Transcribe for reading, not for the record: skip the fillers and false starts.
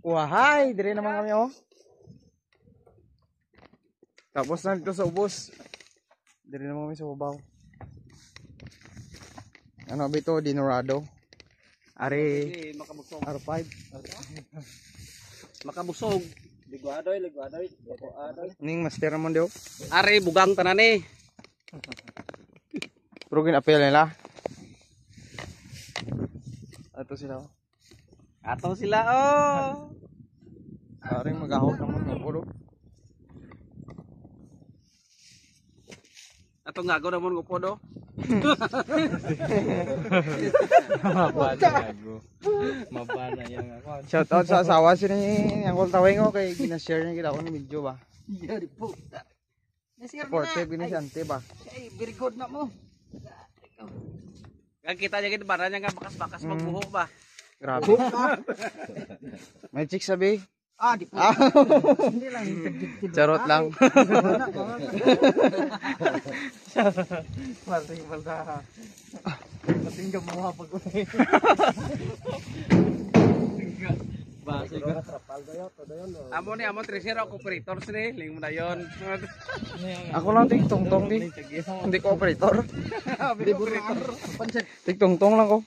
Wahay, dire naman kami oh. Tapos na dito sa ubos. Dire naman kami sa babaw. Ano ba ito? Dinorado. Ari R5. Makabusog. Liguadoy. Ning master naman daw. Ari bugang tanan eh. Pero ginapel nila. Ato sila oh. Ato sila oh. Ari magahog naman ng ulo. Ato ngago naman ko do. Mabana yang ako. Shout out sa asawa si ni Angkol Taweng oh kay gina-share niya kita ko ni video ba. Yari po. Nasir Supportive gini si ante ba. Ay, very good na mo. Kag kita niya gid bara niya nga bakas-bakas magbuhok ba. Grabe. May chick sabi. Ah, di po. Hindi lang Charot lang. Maling balda. Mating gamuha pag Base ka. Amo ni amo treasure ako operator ni, ling mo na yon. Ako lang tigtong-tong di. Hindi ko operator. Operator. Tigtong-tong lang ko.